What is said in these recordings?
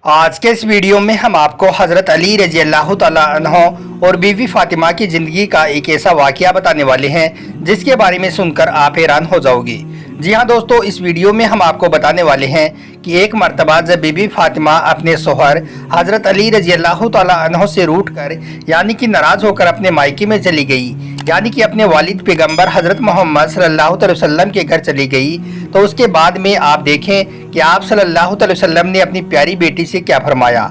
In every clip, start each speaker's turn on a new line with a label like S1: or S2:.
S1: आज के इस वीडियो में हम आपको हज़रत अली रजी अल्लाह तआला अन्हो और बीवी फातिमा की ज़िंदगी का एक ऐसा वाक़या बताने वाले हैं जिसके बारे में सुनकर आप हैरान हो जाओगे। जी हाँ दोस्तों, इस वीडियो में हम आपको बताने वाले हैं कि एक मर्तबा जब बीवी फातिमा अपने शोहर हज़रत अली रजी अल्लाह तआला अन्हो से रूठ कर यानी कि नाराज़ होकर अपने मायके में चली गई, यानी कि अपने वालिद पैगम्बर हज़रत मोहम्मद सल्लल्लाहु अलैहि वसल्लम के घर चली गई, तो उसके बाद में आप देखें कि आप सल्लल्लाहु अलैहि वसल्लम ने अपनी प्यारी बेटी से क्या फरमाया।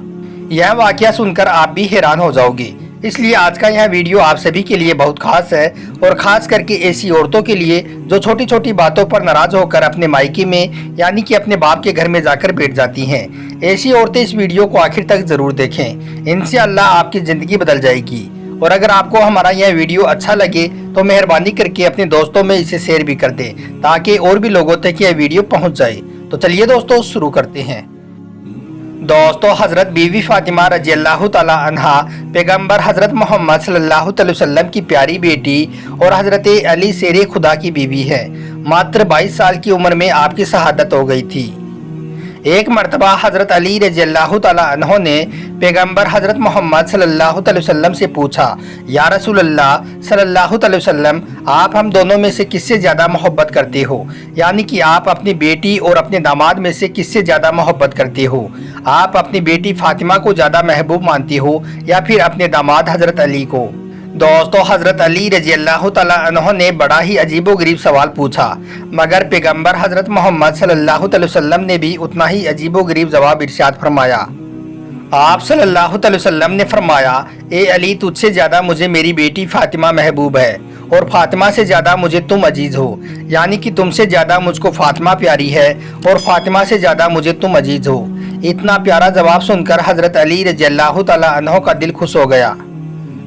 S1: यह वाक़या सुनकर आप भी हैरान हो जाओगे। इसलिए आज का यह वीडियो आप सभी के लिए बहुत खास है, और ख़ास करके ऐसी औरतों के लिए जो छोटी छोटी बातों पर नाराज़ होकर अपने मायके में यानी कि अपने बाप के घर में जाकर बैठ जाती हैं। ऐसी औरतें इस वीडियो को आखिर तक ज़रूर देखें, इनसे अल्लाह आपकी ज़िंदगी बदल जाएगी। और अगर आपको हमारा यह वीडियो अच्छा लगे तो मेहरबानी करके अपने दोस्तों में इसे शेयर भी कर दें ताकि और भी लोगों तक यह वीडियो पहुंच जाए। तो चलिए दोस्तों शुरू करते हैं। दोस्तों, हज़रत बीवी फातिमा रजी अल्लाह तआला अन्हा पैगम्बर हज़रत मोहम्मद सल्लल्लाहु अलैहि वसल्लम की प्यारी बेटी और हज़रत अली शेरे खुदा की बीवी है। मात्र 22 साल की उम्र में आपकी शहादत हो गई थी। एक मर्तबा हज़रत अली रजी अल्लाह तआला अन्हो ने पैगम्बर हज़रत मोहम्मद सल्लल्लाहु अलैहि वसल्लम से पूछा, या रसूल अल्लाह सल्लल्लाहु अलैहि वसल्लम, आप हम दोनों में से किससे ज़्यादा मोहब्बत करते हो? यानी कि आप अपनी बेटी और अपने दामाद में से किससे ज़्यादा मोहब्बत करते हो? आप अपनी बेटी फातिमा को ज़्यादा महबूब मानते हो या फिर अपने दामाद हज़रत अली को? दोस्तों, हज़रत अली रजी अल्लाह तआला अन्हो ने बड़ा ही अजीबोगरीब सवाल पूछा, मगर पैगम्बर हज़रत मोहम्मद सल्लल्लाहु अलैहि वसल्लम ने भी उतना ही अजीबोगरीब जवाब इरशाद फरमाया। आप सल्लल्लाहु अलैहि वसल्लम ने फरमाया, ए अली, तुझसे ज़्यादा मुझे मेरी बेटी फातिमा महबूब है और फातिमा से ज़्यादा मुझे तुम अजीज़ हो। यानी कि तुमसे ज़्यादा मुझको फातिमा प्यारी है और फातिमा से ज़्यादा मुझे तुम अजीज़ हो। इतना प्यारा जवाब सुनकर हज़रत अली रजी अल्लाह तआला अन्हो का दिल खुश हो गया।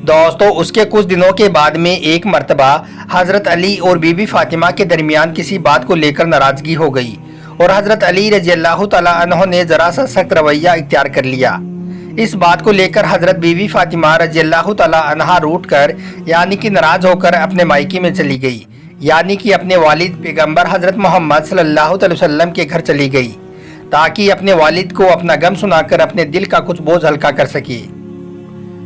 S1: दोस्तों, उसके कुछ दिनों के बाद में एक मर्तबा हज़रत अली और बीबी फातिमा के दरमियान किसी बात को लेकर नाराज़गी हो गई और हज़रत अली रजी अल्लाह तआला अन्हो ने ज़रा सा सख्त रवैया इख्तियार कर लिया। इस बात को लेकर हज़रत बीबी फातिमा रजी अल्लाह तआला अन्हा रूठ कर यानी कि नाराज़ होकर अपने मायके में चली गई, यानी कि अपने वालिद पैगम्बर हज़रत मोहम्मद सल्लल्लाहु अलैहि वसल्लम के घर चली गई ताकि अपने वालिद को अपना गम सुनाकर अपने दिल का कुछ बोझ हल्का कर सके।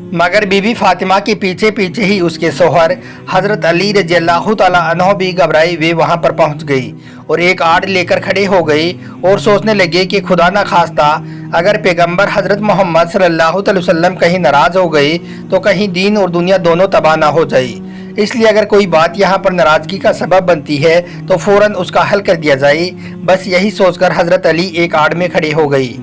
S1: मगर बीबी फातिमा के पीछे पीछे ही उसके शोहर हज़रत अली रजी अल्लाह तआला अन्हो भी घबराए हुए वहाँ पर पहुँच गई और एक आड़ लेकर खड़े हो गए और सोचने लगे कि खुदा न खास्ता अगर पैगम्बर हज़रत मोहम्मद सल्लल्लाहु अलैहि वसल्लम कहीं नाराज़ हो गए तो कहीं दीन और दुनिया दोनों तबाह ना हो जाए। इसलिए अगर कोई बात यहाँ पर नाराज़गी का सबब बनती है तो फ़ौरन उसका हल कर दिया जाए। बस यही सोचकर हज़रत अली एक आड़ में खड़े हो गई।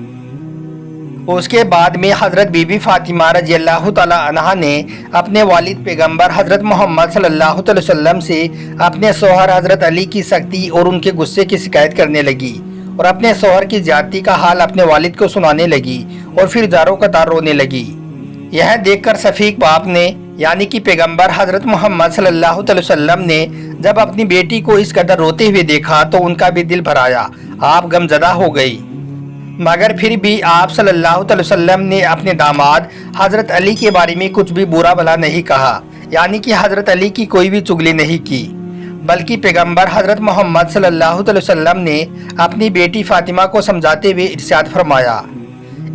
S1: उसके बाद में हज़रत बीबी फातिमा रजी अल्लाह तआला अन्हा ने अपने वालिद पैगम्बर हज़रत मोहम्मद सल्लल्लाहु अलैहि वसल्लम से अपने शोहर हज़रत अली की सख्ती और उनके गुस्से की शिकायत करने लगी और अपने शोहर की ज्यादती का हाल अपने वालिद को सुनाने लगी और फिर ज़ारों कतार रोने लगी। यह देखकर शफीक बाप ने यानी कि पैगम्बर हज़रत मोहम्मद सल्लल्लाहु अलैहि वसल्लम ने जब अपनी बेटी को इस कदर रोते हुए देखा तो उनका भी दिल भर आया, आप गमज़दा हो गई। मगर फिर भी आप सल्लल्लाहु अलैहि वसल्लम ने अपने दामाद हज़रत अली के बारे में कुछ भी बुरा भला नहीं कहा, यानी कि हज़रत अली की कोई भी चुगली नहीं की, बल्कि पैगम्बर हज़रत मोहम्मद सल्लल्लाहु अलैहि वसल्लम ने अपनी बेटी फातिमा को समझाते हुए इरशाद फरमाया,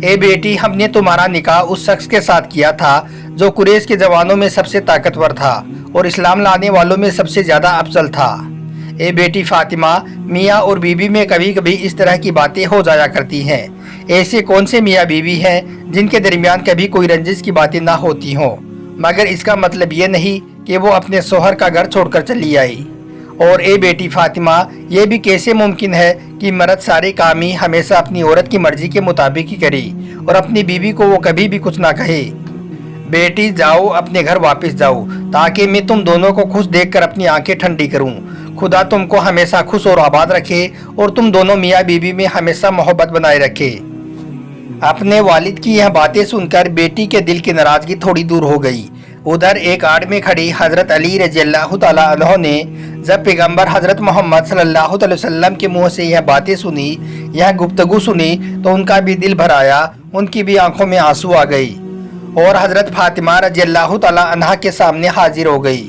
S1: ए बेटी, हमने तुम्हारा निकाह उस शख्स के साथ किया था जो कुरैश के जवानों में सबसे ताकतवर था और इस्लाम लाने वालों में सबसे ज़्यादा अफजल था। ए बेटी फातिमा, मियाँ और बीवी में कभी कभी इस तरह की बातें हो जाया करती हैं। ऐसे कौन से मियाँ बीवी हैं जिनके दरमियान कभी कोई रंजिश की बातें ना होती हों, मगर इसका मतलब ये नहीं कि वो अपने शोहर का घर छोड़कर चली आई। और ए बेटी फातिमा, ये भी कैसे मुमकिन है कि मर्द सारे काम ही हमेशा अपनी औरत की मर्जी के मुताबिक ही करे और अपनी बीवी को वो कभी भी कुछ ना कहे। बेटी जाओ, अपने घर वापस जाओ ताकि मैं तुम दोनों को खुश देखकर अपनी आंखें ठंडी करूं। खुदा तुमको हमेशा खुश और आबाद रखे और तुम दोनों मियाँ बीवी में हमेशा मोहब्बत बनाए रखे। अपने वालिद की यह बातें सुनकर बेटी के दिल की नाराज़गी थोड़ी दूर हो गई। उधर एक आड़ में खड़ी हज़रत अली रजी अल्लाह तआला अन्हो ने जब पैगम्बर हज़रत मोहम्मद सल्लल्लाहु अलैहि वसल्लम के मुँह से यह बातें सुनी, यह गुफ्तगू सुनी, तो उनका भी दिल भर आया, उनकी भी आंखों में आंसू आ गई और हज़रत फातिमा रजी अल्लाह तआला अन्हा के सामने हाजिर हो गई।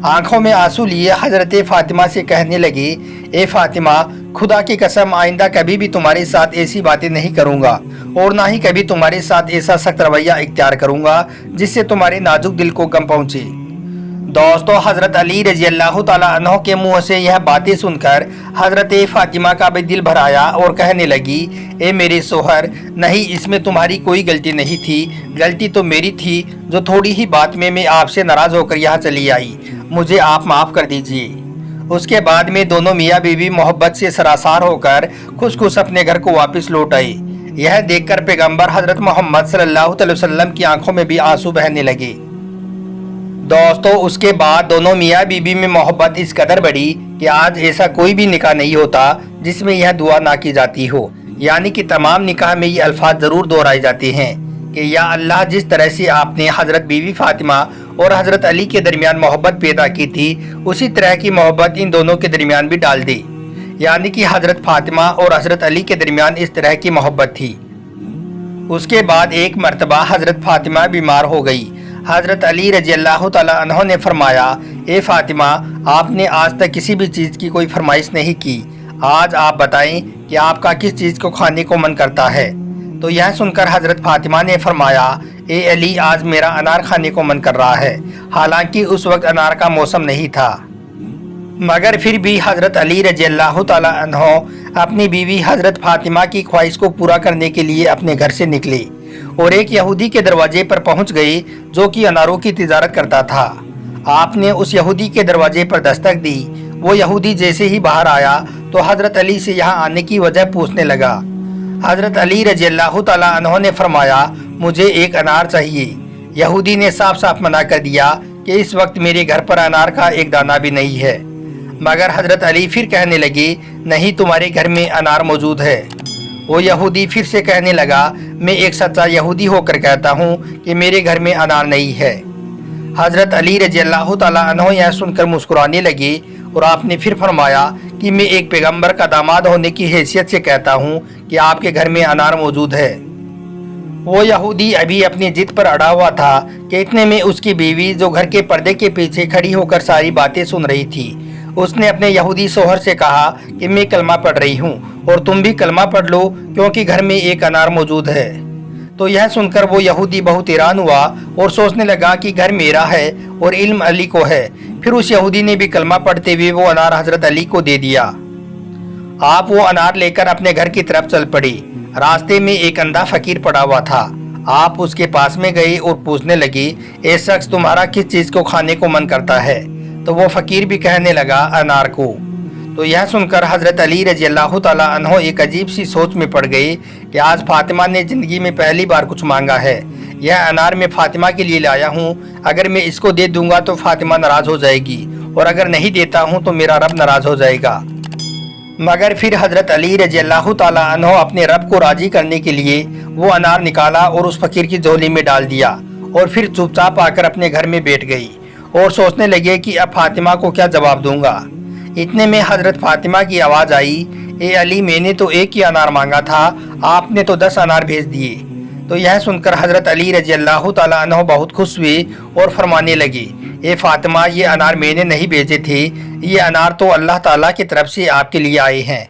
S1: आंखों में आंसू लिए हजरत फातिमा से कहने लगी, ए फातिमा, खुदा की कसम आइंदा कभी भी तुम्हारे साथ ऐसी बातें नहीं करूंगा और ना ही कभी तुम्हारे साथ ऐसा सख्त रवैया इख्तियार करूंगा जिससे तुम्हारे नाजुक दिल को गम पहुंचे। दोस्तों, हजरत अली रजी अल्लाह ताला अन्हो के मुंह से यह बातें सुनकर हजरत फातिमा का भी दिल भर आया और कहने लगी, ए मेरे सोहर, नहीं, इसमें तुम्हारी कोई गलती नहीं थी, गलती तो मेरी थी जो थोड़ी ही बात में मैं आपसे नाराज होकर यहाँ चली आई, मुझे आप माफ़ कर दीजिए। उसके बाद में दोनों मियाँ बीवी मोहब्बत से सरासार होकर खुश खुश अपने घर को वापस लौट आए। यह देखकर पैगंबर हजरत मोहम्मद सल्लल्लाहु अलैहि वसल्लम की आंखों में भी आंसू बहने लगे। दोस्तों, उसके बाद दोनों मियाँ बीवी में मोहब्बत इस कदर बढ़ी कि आज ऐसा कोई भी निकाह नहीं होता जिसमें यह दुआ ना की जाती हो, यानी कि तमाम निकाह में ये अल्फाज ज़रूर दोहराए जाते हैं कि या अल्लाह, जिस तरह से आपने हज़रत बीवी फातिमा और हज़रत अली के दरमियान मोहब्बत पैदा की थी, उसी तरह की मोहब्बत इन दोनों के दरमियान भी डाल दे, यानी कि हज़रत फातिमा और हज़रत अली के दरमियान इस तरह की मोहब्बत थी। उसके बाद एक मरतबा हज़रत फातिमा बीमार हो गई। हज़रत अली रजी अल्लाह ताला अन्हो ने फरमाया, ए फातिमा, आपने आज तक किसी भी चीज़ की कोई फरमाइश नहीं की, आज आप बताएं कि आपका किस चीज़ को खाने को मन करता है। तो यह सुनकर हज़रत फातिमा ने फरमाया, ए अली, आज मेरा अनार खाने को मन कर रहा है। हालांकि उस वक्त अनार का मौसम नहीं था, मगर फिर भी हज़रत अली रजी अल्लाह ताला अन्हो अपनी बीवी हज़रत फातिमा की ख्वाहिश को पूरा करने के लिए अपने घर से निकले और एक यहूदी के दरवाजे पर पहुंच गए जो कि अनारों की तिजारत करता था। आपने उस यहूदी के दरवाजे पर दस्तक दी। वो यहूदी जैसे ही बाहर आया तो हज़रत अली से यहाँ आने की वजह पूछने लगा। हज़रत अली रजी अल्लाह ताला अन्हो ने फरमाया, मुझे एक अनार चाहिए। यहूदी ने साफ साफ मना कर दिया कि इस वक्त मेरे घर पर अनार का एक दाना भी नहीं है। मगर हज़रत अली फिर कहने लगे, नहीं, तुम्हारे घर में अनार मौजूद है। वो यहूदी फिर से कहने लगा, मैं एक सच्चा यहूदी होकर कहता हूँ कि मेरे घर में अनार नहीं है। हज़रत अली रजी अल्लाह ताला अन्हो यह सुनकर मुस्कुराने लगे और आपने फिर फरमाया कि मैं एक पैगंबर का दामाद होने की हैसियत से कहता हूँ कि आपके घर में अनार मौजूद है। वो यहूदी अभी अपनी जिद पर अड़ा हुआ था कि इतने में उसकी बीवी, जो घर के पर्दे के पीछे खड़ी होकर सारी बातें सुन रही थी, उसने अपने यहूदी सोहर से कहा कि मैं कलमा पढ़ रही हूँ और तुम भी कलमा पढ़ लो, क्योंकि घर में एक अनार मौजूद है। तो यह सुनकर वो यहूदी बहुत हैरान हुआ और सोचने लगा कि घर मेरा है और इल्म अली को है। फिर उस यहूदी ने भी कलमा पढ़ते हुए वो अनार हज़रत अली को दे दिया। आप वो अनार लेकर अपने घर की तरफ चल पड़ी। रास्ते में एक अंधा फकीर पड़ा हुआ था। आप उसके पास में गए और पूछने लगे, ए शख्स, तुम्हारा किस चीज़ को खाने को मन करता है? तो वो फकीर भी कहने लगा, अनार को। तो यह सुनकर हज़रत अली रजी अल्लाह ताला अन्हो एक अजीब सी सोच में पड़ गए कि आज फातिमा ने ज़िंदगी में पहली बार कुछ मांगा है। यह अनार मैं फातिमा के लिए लाया हूँ, अगर मैं इसको दे दूंगा तो फातिमा नाराज़ हो जाएगी और अगर नहीं देता हूँ तो मेरा रब नाराज़ हो जाएगा। मगर फिर हज़रत अली रजी अल्लाह ताला अन्हो अपने रब को राज़ी करने के लिए वो अनार निकाला और उस फकीर की झोली में डाल दिया और फिर चुपचाप आकर अपने घर में बैठ गई और सोचने लगे कि अब फातिमा को क्या जवाब दूंगा। इतने में हज़रत फातिमा की आवाज़ आई, ए अली, मैंने तो एक ही अनार मांगा था, आपने तो 10 अनार भेज दिए। तो यह सुनकर हज़रत अली रजी अल्लाह ताला अन्हो बहुत खुश हुए और फरमाने लगे, ए फातिमा, ये अनार मैंने नहीं भेजे थे, ये अनार तो अल्लाह ताला की तरफ से आपके लिए आए हैं।